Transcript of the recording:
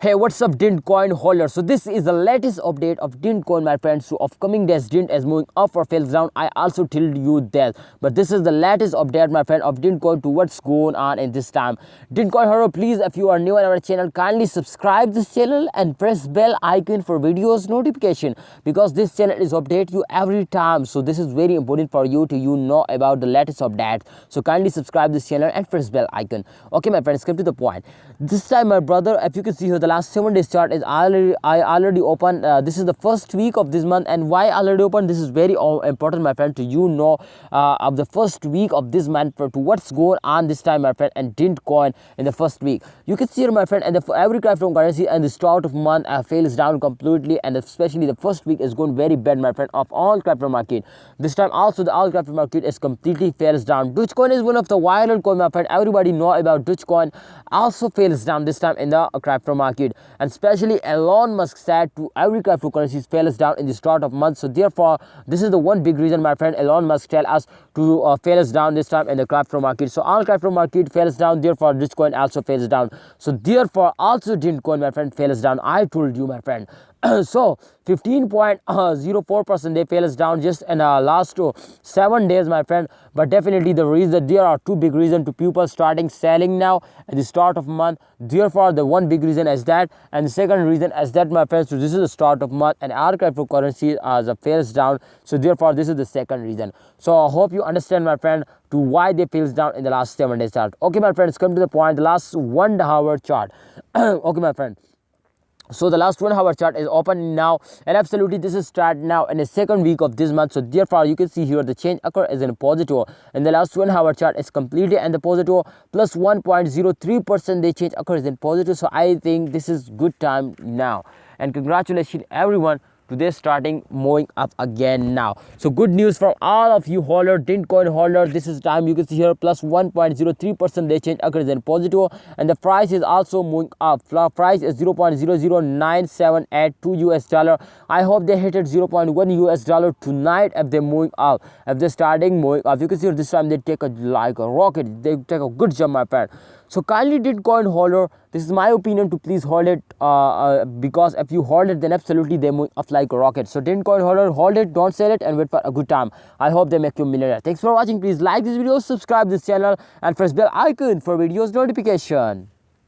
Hey, what's up, Dent coin holder? So this is the latest update of Dent coin, my friends. So upcoming days, Dent is moving up or fails down. I also told you that, but this is the latest update, my friend, of Dent coin to what's going on in this time. Dent coin holder, please, if you are new on our channel, kindly subscribe this channel and press bell icon for videos notification, because this channel is update you every time. So this is very important for you to know about the latest update. So kindly subscribe this channel and press bell icon. Okay, my friends, come to the point. This time, my brother, if you can see here, the last 7 days chart is already open. This is the first week of this month, and why already open? This is very important, my friend, to know of the first week of this month to what's going on this time, my friend, and Dent coin in the first week. You can see here, my friend, and every cryptocurrency and the start of month fails down completely, and especially the first week is going very bad, my friend, of all crypto market. This time also the all crypto market is completely fails down. Dogecoin is one of the viral coin, my friend. Everybody know about Dogecoin, also fails down this time in the crypto market. And especially Elon Musk said to every cryptocurrency fails down in the start of month. So therefore, this is the one big reason, my friend, Elon Musk tell us to fails down this time in the crypto market. So all crypto market fails down, therefore this coin also fails down. So therefore also Dent coin, my friend, fails down. I told you, my friend. So 15.04% they fails down just in last 7 days, my friend. But definitely the reason, there are two big reasons to people starting selling now at the start of month. Therefore the one big reason is that, and the second reason is that, my friends. So this is the start of month and our cryptocurrency fails down. So therefore this is the second reason. So I hope you understand, my friend, to why they fails down in the last 7 days chart. Okay, my friends, come to the point. The last 1 hour chart. Okay, my friend. So the last 1 hour chart is open now, and absolutely this is start now in the second week of this month. So therefore you can see here the change occur is in positive, and the last 1 hour chart is completely in the positive, plus 1.03% they change occurs in positive. So I think this is good time now, and congratulations everyone to this starting moving up again now. So good news for all of you holder, Dent coin holder. This is time, you can see here, plus 1.03% they change occurs in positive, and the price is also moving up. Price is 0.00978 US dollar. I hope they hit it 0.1 US dollar tonight if they're moving up. If they're starting moving up, you can see here this time they take like a rocket. They take a good jump, my friend. So kindly, Dent coin holder, this is my opinion to please hold it, because if you hold it, then absolutely they move up like a rocket. So Dent coin holder, hold it, don't sell it, and wait for a good time. I hope they make you a millionaire. Thanks for watching. Please like this video, subscribe this channel, and press bell icon for videos notification.